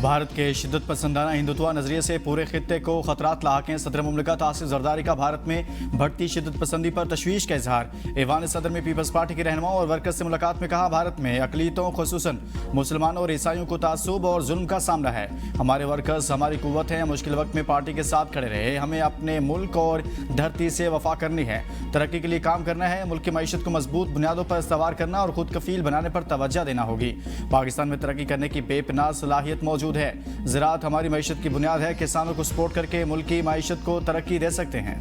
भारत के शिद्दत पसंदाना हिंदुत्व नजरिए से पूरे खित्ते को खतरात लाक हैं। सदर मुमलिकत आसिफ जरदारी का भारत में बढ़ती शिद्दत पसंदी पर तशवीश का इजहार। ऐवान सदर में पीपल्स पार्टी के रहनुमाओं और वर्कर्स से मुलाकात में कहा, भारत में अकलीतों खुसूसन मुसलमानों और ईसाइयों को तासुब और जुल्म का सामना है। हमारे वर्कर्स हमारी कुव्वत हैं। मुश्किल वक्त में पार्टी के साथ खड़े रहे। हमें अपने मुल्क और धरती से वफा करनी है, तरक्की के लिए काम करना है। मुल्क की मईशत को मजबूत बुनियादों पर इस्तवार करना और खुद कफील बनाने पर तवज्जो देना होगी। पाकिस्तान में तरक्की करने की बेपनाह सलाहियत मौजूद है। ज़राअत हमारी मईशत की बुनियाद है। किसानों को सपोर्ट करके मुल्क की मईशत को तरक्की दे सकते हैं।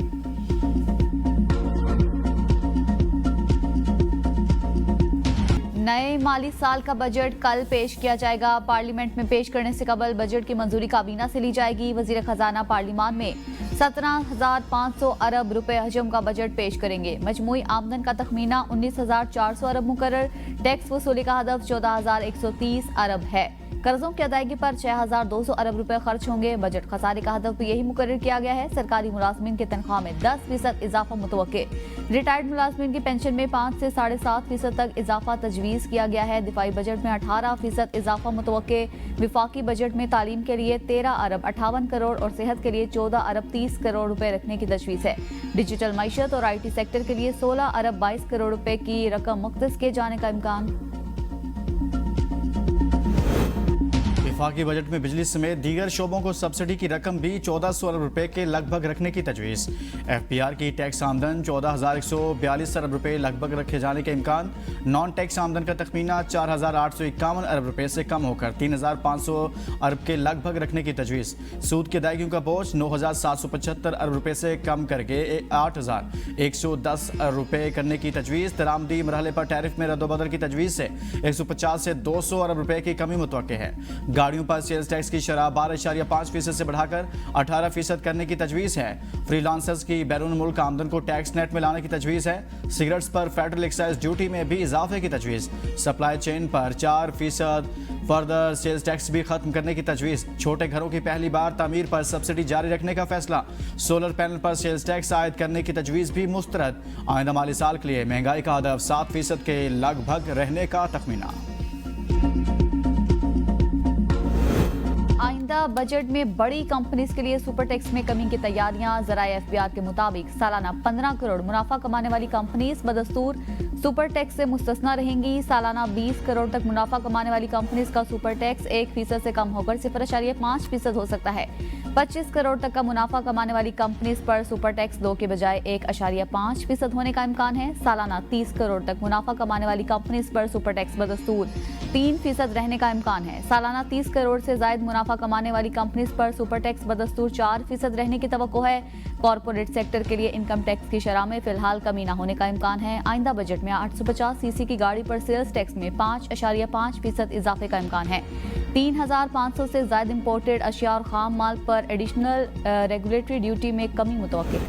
नए माली साल का बजट कल पेश किया जाएगा। पार्लियामेंट में पेश करने से कबल बजट की मंजूरी काबीना से ली जाएगी। वजीर खजाना पार्लियामान में 17,500 अरब रुपए हजम का बजट पेश करेंगे। मजमूई आमदन का तखमीना 19,400 अरब मुकर्रर। टैक्स वसूली का हदफ 14,130 अरब है। कर्जों की अदायगी पर 6,200 अरब रुपए खर्च होंगे। बजट खसारे का हदफ भी यही मुकर्रर किया गया है। सरकारी मुलाजमीन की तनख्वाह में 10% इजाफा मुतवक्के। रिटायर्ड मुलाजमीन की पेंशन में 5 से 7.5% तक इजाफा तजवीज़ किया गया है। दिफाई बजट में 18% इजाफा मुतवक्के। विफाकी बजट में तालीम के लिए 13 अरब 58 करोड़ और सेहत के लिए 14 अरब 30 करोड़ रुपए रखने की तजवीज़ है। डिजिटल मईशत और IT सेक्टर के लिए 16 अरब 22 करोड़ रुपए की रकम मुख्तस किए जाने का इम्कान। वफाकी बजट में बिजली समेत दीगर शोबों को सब्सिडी की रकम भी 1400 अरब रुपए के लगभग रखने की तजवीज़। FPR की टैक्स आमदन 14,142 अरब रुपए लगभग रखे जाने के इम्कान। नॉन टैक्स आमदन का तखमीना 4,851 अरब रुपए से कम होकर 3,500 अरब के लगभग रखने की तजवीज़। सूद की अदायगियों का बोझ 9,775 अरब रुपए से कम करके 8,110 अरब रुपए करने की तजवीज़। दरामदी मरहले पर टैरिफ में रद्दोबदल की तजवीज़ से 150 से 200 अरब रुपए की कमी मुतवक्के है। गाड़ियों पर सेल्स टैक्स की शरह 12.5% से बढ़ाकर 18% करने की तजवीज़ है। फ्रीलांसर्स की बैरून मुल्क आमदन को टैक्स नेट में लाने की तजवीज़ है। सिगरेट्स पर फेडरल एक्साइज ड्यूटी में भी इजाफे की तजवीज़। सप्लाई चेन पर 4% फर्दर सेल्स टैक्स भी खत्म करने की तजवीज़। छोटे घरों की पहली बार तामीर पर सब्सिडी जारी रखने का फैसला। सोलर पैनल पर सेल्स टैक्स आयद करने की तजवीज़ भी मुस्तरद। आइंदा माली साल के लिए महंगाई का हदफ 7% के लगभग रहने का तखमीना। आइंदा बजट में बड़ी कंपनीज के लिए सुपर टैक्स में कमी की तैयारियां। ज़राए FBR के मुताबिक सालाना 15 करोड़ मुनाफा कमाने वाली कंपनीज बदस्तूर सुपर टैक्स से मुस्तस्ना रहेंगी। सालाना 20 करोड़ तक मुनाफा कमाने वाली कंपनीज का सुपर टैक्स 1% से कम होकर 0.5% हो सकता है। 25 करोड़ तक का मुनाफा कमाने वाली कंपनीज पर सुपर टैक्स 2 के बजाय 1.5% होने का इम्कान है। सालाना 30 करोड़ तक मुनाफा कमाने वाली कंपनीज पर सुपर टैक्स बदस्तूर 3% रहने का इम्कान है। सालाना 30 करोड़ से ज्यादा मुनाफा कमाने वाली कंपनीज पर सुपर टैक्स बदस्तूर 4% रहने की तवक्को है। कॉर्पोरेट सेक्टर के लिए इनकम टैक्स की शरह में फिलहाल कमी न होने का इम्कान है। आइंदा बजट में 850 सीसी की गाड़ी पर सेल्स टैक्स में 5.5% इजाफे का इम्कान है। 3,500 से ज्यादा इम्पोर्टेड अशिया और खाम माल पर एडिशनल रेगुलेटरी ड्यूटी में कमी मुतवक्किल है।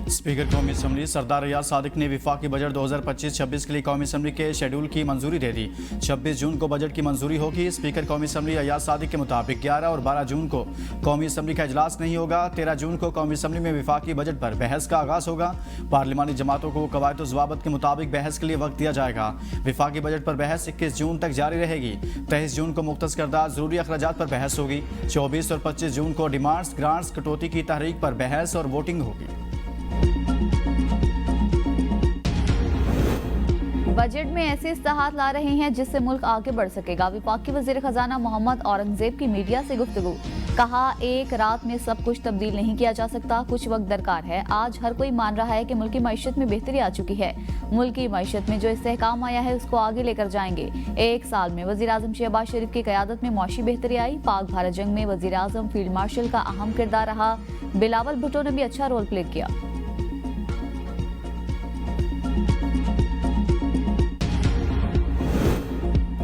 स्पीकर कौमी असम्बली सरदार रियाज सादिक ने विफाकी बजट 2025-26 के लिए कौमी असम्बली के शेड्यूल की मंजूरी दे दी। 26 जून को बजट की मंजूरी होगी। स्पीकर कौमी असम्बली रियाज सादिक के मुताबिक 11 और 12 जून को कौमी असम्बली का इजलास नहीं होगा। 13 जून को कौमी असम्बली में विफाकी बजट पर बहस का आगाज होगा। पार्लिमानी जमातों को कवायद ज़वाबित के मुताबिक बहस के लिए वक्त दिया जाएगा। विफाकी बजट पर बहस 21 जून तक जारी रहेगी। 23 जून को मुख्तस करदा जरूरी अखराजात पर बहस होगी। 24 और 25 जून को डिमांड्स ग्रांट्स कटौती की तहरीक पर बहस और वोटिंग होगी। बजट में ऐसे इस्तेहात ला रहे हैं जिससे मुल्क आगे बढ़ सकेगा। वफाकी वजीर खजाना मोहम्मद औरंगजेब की मीडिया से गुफ्तगू। कहा, एक रात में सब कुछ तब्दील नहीं किया जा सकता, कुछ वक्त दरकार है। आज हर कोई मान रहा है कि मुल्क की मईशत में बेहतरी आ चुकी है। मुल्क की मईशत में जो इस्तेहकाम आया है उसको आगे लेकर जाएंगे। 1 साल में वजीर आजम शहबाज शरीफ की क़यादत में मुआशी बेहतरी आई। पाक भारत जंग में वजीर आजम फील्ड मार्शल का अहम किरदार रहा। बिलावल भुट्टो ने भी अच्छा रोल प्ले किया।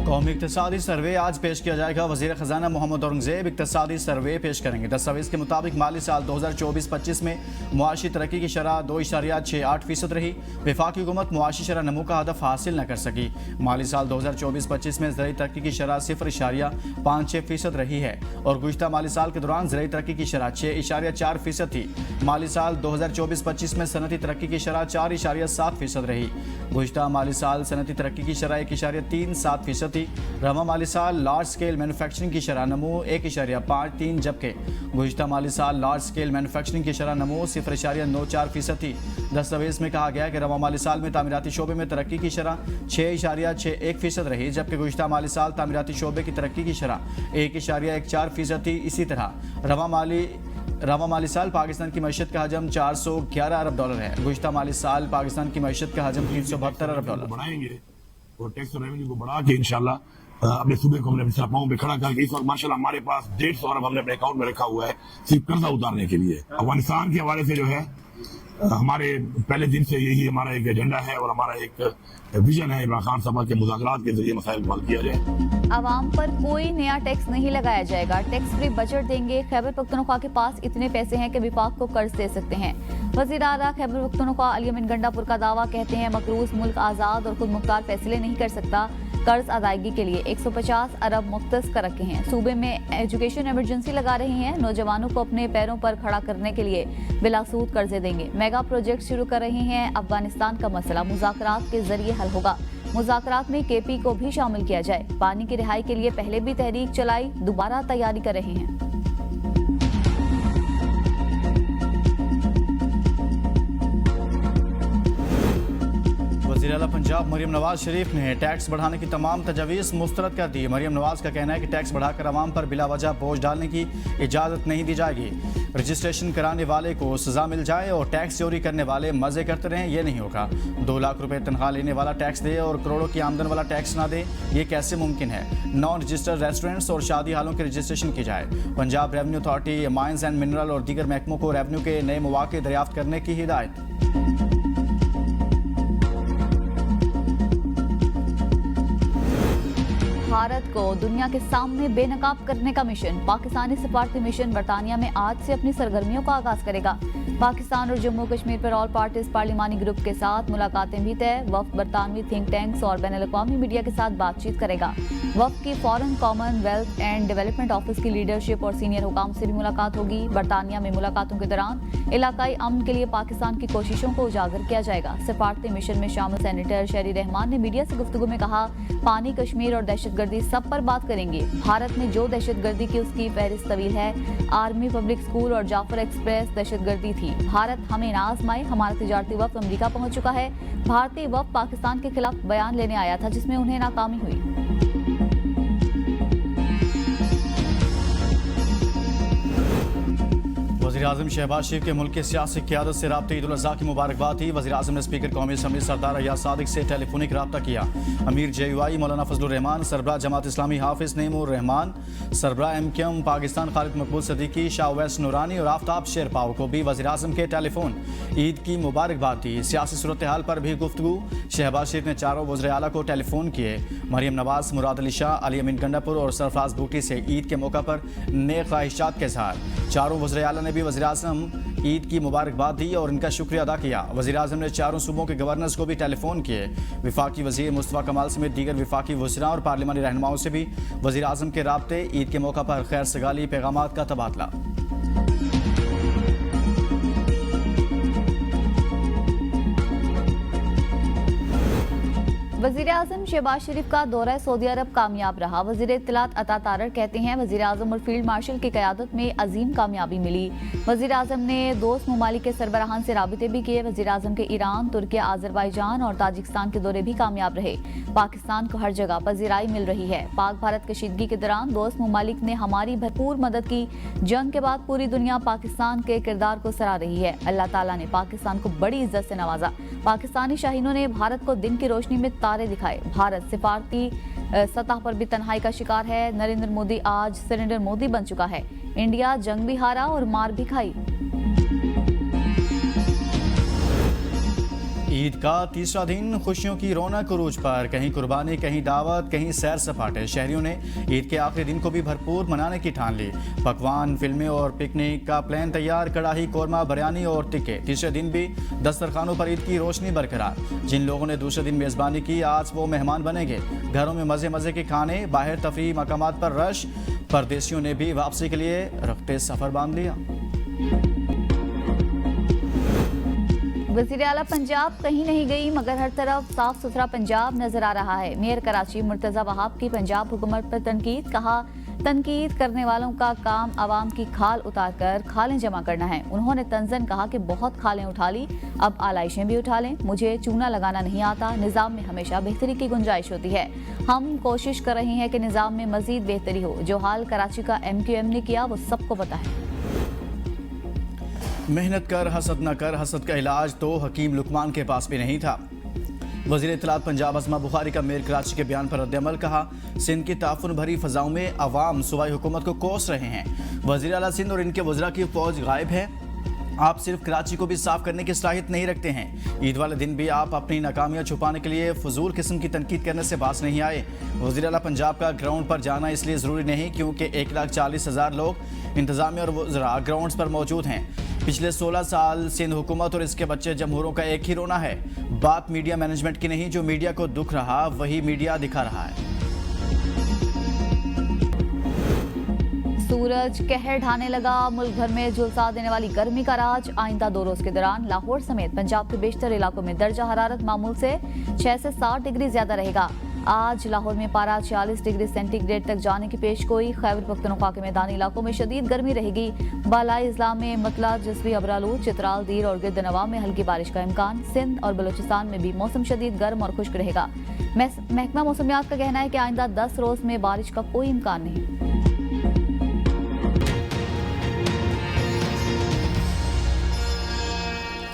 कौमी इक्तिसादी सर्वे आज पेश किया जाएगा। वजीर खजाना मोहम्मद औरंगजेब इक्तिसादी सर्वे पेश करेंगे। दस्तावेज के मुताबिक माली साल 2024-25 में मुआशी तरक्की की शरह 2.68% रही। वफाकी हुकूमत मुआशी शरह नमू का हदफ हासिल न कर सकी। माली साल 2024-25 में ज़राई तरक्की की शरह 0.56% रही है और गुज़िश्ता माली साल के दौरान ज़राई तरक्की की शरह 6.4% थी। माली साल 2024-25 में सनती तरक्की की शरह 4.7% रही। गुज़िश्ता माली साल सनती तरक्की की शरह 1.37% रवा माली साल लार्ज स्केल मैन्युफैक्चरिंग की शरह नमो 1.53, जबकि गुज़िश्ता माली साल लार्ज स्केल मैन्युफैक्चरिंग की शरह नमो 0.94% थी। दस्तावेज़ में कहा गया कि रवा माली साल में तामीराती शोबे में तरक्की की शरह 6.61% रही, जबकि गुज़िश्ता माली साल तामीराती शोबे की तरक्की की शरह 1.14% थी। इसी तरह रवा माली साल पाकिस्तान की मईशत का हजम $411 अरब है। गुज़िश्ता माली साल पाकिस्तान की मईशत का हजम $372 अरब बढ़ाएंगे और टैक्स और रेवेन्यू को बढ़ा के इंशाल्लाह अपने सूबे को हमने अपने पाँव पे खड़ा करके इस वक्त माशाल्लाह हमारे पास 150 अरब हमने अपने अकाउंट में रखा हुआ है सिर्फ कर्जा उतारने के लिए। अफगानिस्तान के हवाले से जो है हमारे पहले दिन से यही हमारा एक एजेंडा है और हमारा एक विजन है इमरान खान साहब के मुज़ाकरात के जरिए मसाइल को हल किया जाए। आवाम पर कोई नया टैक्स नहीं लगाया जाएगा, टैक्स फ्री बजट देंगे। खैबर पख्तूनख्वा के पास इतने पैसे हैं कि विफाक को कर्ज दे सकते हैं। वज़ीर आला खैबर पख्तूनख्वा अली अमीन गंडापुर का दावा, कहते हैं मकरूज मुल्क आज़ाद और खुद मुख्तार फैसले नहीं कर सकता। कर्ज अदायगी के लिए 150 अरब मुख्तस कर रखे हैं। सूबे में एजुकेशन इमरजेंसी लगा रही हैं। नौजवानों को अपने पैरों पर खड़ा करने के लिए बिलासूद कर्जे देंगे। मेगा प्रोजेक्ट शुरू कर रहे हैं। अफगानिस्तान का मसला मुज़ाकरात के जरिए हल होगा। मुज़ाकरात में केपी को भी शामिल किया जाए। पानी की रिहाई के लिए पहले भी तहरीक चलाई, दोबारा तैयारी कर रहे हैं। वज़ीर आला पंजाब मरियम नवाज शरीफ ने टैक्स बढ़ाने की तमाम तजवीज़ मुस्तरद कर दी। मरियम नवाज का कहना है कि टैक्स बढ़ाकर आवाम पर बिला वजह बोझ डालने की इजाज़त नहीं दी जाएगी। रजिस्ट्रेशन कराने वाले को सज़ा मिल जाए और टैक्स चोरी करने वाले मज़े करते रहें, ये नहीं होगा। 2 लाख रुपए तनख्वाह लेने वाला टैक्स दे और करोड़ों की आमदन वाला टैक्स ना दे, ये कैसे मुमकिन है। नॉन रजिस्टर्ड रेस्टोरेंट्स और शादी हालों की रजिस्ट्रेशन की जाए। Punjab revenue authority mines and mineral और दीगर महकमों को रेवेन्यू के नए मौके दरियाफ्त करने की हिदायत। भारत को दुनिया के सामने बेनकाब करने का मिशन। पाकिस्तानी सफारती मिशन बरतानिया में आज से अपनी सरगर्मियों का आगाज करेगा। पाकिस्तान और जम्मू कश्मीर पर ऑल पार्टीज पार्लिमानी ग्रुप के साथ मुलाकातें भी तय। वफ्द बरतानवी थिंक टैंक्स और बैनुल-अक़वामी मीडिया के साथ बातचीत करेगा। वफ्द की foreign Commonwealth and development office की लीडरशिप और सीनियर हुकाम से भी मुलाकात होगी। बरतानिया में मुलाकातों के दौरान इलाकाई अमन के लिए पाकिस्तान की कोशिशों को उजागर किया जाएगा। सफारती मिशन में शामिल सेनेटर शहरी रहमान ने मीडिया से गुफ्तगू में कहा, पानी, कश्मीर और दहशतगर्दी सब पर बात करेंगे। भारत ने जो दहशतगर्दी की उसकी फहरिस्त तवील है। आर्मी, पब्लिक स्कूल और जाफर एक्सप्रेस दहशतगर्दी थी। भारत हमें ना आजमाए। हमारा तिजारती वफ्द अमेरिका पहुंच चुका है। भारतीय वफ्द पाकिस्तान के खिलाफ बयान लेने आया था जिसमें उन्हें नाकामी हुई। वज़ीर-ए-आज़म शहबाज शरीफ के मुल्क की सियासी क़यादत से राब्ते ईद-उल-अज़हा की मुबारकबाद दी। वज़ीर-ए-आज़म ने स्पीकर कौमी असम्बली सरदार अय्याज सादिक से टेलीफोनिक रब्ता किया। अमीर JUI मौलाना फजलुर रहमान, सरबराह जमात इस्लामी हाफिज़ नईमुर रहमान, सरबराह MQM पाकिस्तान खालिद मकबूल सदीकी, शाह उवैस नूरानी और आफ्ताब शेरपाव को भी वज़ीर-ए-आज़म के टेलीफोन ईद की मुबारकबाद दी। सियासी सूरत हाल पर भी गुफ्तगू। शहबाज शरीफ ने चारों वज़ीर आला को टेलीफोन किए। मरियम नवाज, मुराद अली शाह, अली अमीन गंडापुर और सरफराज बूटी से ईद के मौका पर नेक ख्वाहिशात के इज़हार। चारों वज़ीर आला ने भी वज़ीर-ए-आज़म ईद की मुबारकबाद दी और इनका शुक्रिया अदा किया। वज़ीर-ए-आज़म ने चारों सूबों के गवर्नर्स को भी टेलीफोन किए। विफाकी वज़ीर मुस्तफ़ा कमाल समेत दीगर विफाकी वज़ीरान और पार्लिमानी रहनुमाओं से भी वज़ीर-ए-आज़म के राब्ते ईद के मौका पर खैर सगाली पैगामात का तबादला। वज़ीर-ए-आज़म शहबाज शरीफ का दौरा सऊदी अरब कामयाब रहा। वज़ीर इत्तलात अता तारड़ कहते हैं, वज़ीर-ए-आज़म और फील्ड मार्शल की क़यादत में अजीम कामयाबी मिली। वज़ीर-ए-आज़म ने दोस्त ममालिक के सरबराहान से राबिते भी किए। वज़ीर-ए-आज़म के ईरान, तुर्किया, आज़रबाईजान और ताजिकिस्तान के दौरे भी कामयाब रहे। पाकिस्तान को हर जगह पज़ीराई मिल रही है। पाक भारत कशीदगी के दौरान दोस्त ममालिक ने हमारी भरपूर मदद की। जंग के बाद पूरी दुनिया पाकिस्तान के किरदार को सराह रही है। अल्लाह ताला ने पाकिस्तान को बड़ी इज्जत से नवाजा। पाकिस्तानी शाहीनों ने भारत को दिन की रोशनी में तारे दिखाए। भारत सिफारती सतह पर भी तन्हाई का शिकार है। नरेंद्र मोदी आज सिलेंडर मोदी बन चुका है। इंडिया जंग भी हारा और मार भी खाई। ईद का तीसरा दिन खुशियों की रौनक उरूज पर। कहीं कुर्बानी, कहीं दावत, कहीं सैर सपाटे। शहरियों ने ईद के आखिरी दिन को भी भरपूर मनाने की ठान ली। पकवान, फिल्में और पिकनिक का प्लान तैयार। कड़ाही, कोरमा, बिरयानी और टिक्के। तीसरे दिन भी दस्तरखानों पर ईद की रोशनी बरकरार। जिन लोगों ने दूसरे दिन मेज़बानी की, आज वो मेहमान बनेंगे। घरों में मज़े मज़े के खाने, बाहर तफरीह मकामात पर रश। परदेशियों ने भी वापसी के लिए रखते सफ़र बांध लिया। वज़ीर आला पंजाब कहीं नहीं गई मगर हर तरफ साफ सुथरा पंजाब नजर आ रहा है। मेयर कराची मुर्तजा वहाब की पंजाब हुकूमत पर तनकीद, कहा तनकीद करने वालों का काम आवाम की खाल उतारकर खालें जमा करना है। उन्होंने तंजन कहा कि बहुत खालें उठा ली, अब आलाइशें भी उठा लें। मुझे चूना लगाना नहीं आता, निज़ाम में हमेशा बेहतरी की गुंजाइश होती है। हम कोशिश कर रहे हैं कि निज़ाम में मजीद बेहतरी हो। जो हाल कराची का MQM ने किया वो सबको पता है। मेहनत कर हसद न कर, हसद का इलाज तो हकीम लुकमान के पास भी नहीं था। वज़ीर इत्तलात पंजाब अज़मा बुखारी का मेयर कराची के बयान पर रद्द-ए-अमल, कहा सिंध की ताफुन भरी फजाओं में अवाम सूबाई हुकूमत को कोस रहे हैं। वज़ीर आला सिंध और इनके वज़रा की फौज गायब है। आप सिर्फ कराची को भी साफ करने की सलाहियत नहीं रखते हैं। ईद वाले दिन भी आप अपनी नाकामियां छुपाने के लिए फजूल किस्म की तनकीद करने से बाज नहीं आए। वज़ीर आला पंजाब का ग्राउंड पर जाना इसलिए ज़रूरी नहीं क्योंकि 1,40,000 लोग इंतजामिया और वज़रा ग्राउंड्स पर मौजूद हैं। पिछले 16 साल सिंध हुकूमत और इसके बच्चे जमहूरों का एक ही रोना है। बात मीडिया मैनेजमेंट की नहीं, जो मीडिया को दुख रहा वही मीडिया दिखा रहा है। सूरज कहर ढाने लगा, मुल्क भर में झुलसा देने वाली गर्मी का राज। आइंदा 2 रोज के दौरान लाहौर समेत पंजाब के बेशतर इलाकों में दर्जा हरारत मामूल से 6 से 7 डिग्री ज्यादा रहेगा। आज लाहौर में पारा 46 डिग्री सेंटीग्रेड तक जाने की पेशगोई। खैबर पख्तूनख्वा के मैदानी इलाकों में शदीद गर्मी रहेगी। बालाई इजला में मतला, जसवी, अबरालू, चित्राल, दीर और गिरदनवा में हल्की बारिश का इम्कान। सिंध और बलूचिस्तान में भी मौसम शदीद गर्म और खुश्क रहेगा। महकमा मौसमियात का कहना है कि आइंदा 10 रोज में बारिश का कोई इम्कान नहीं।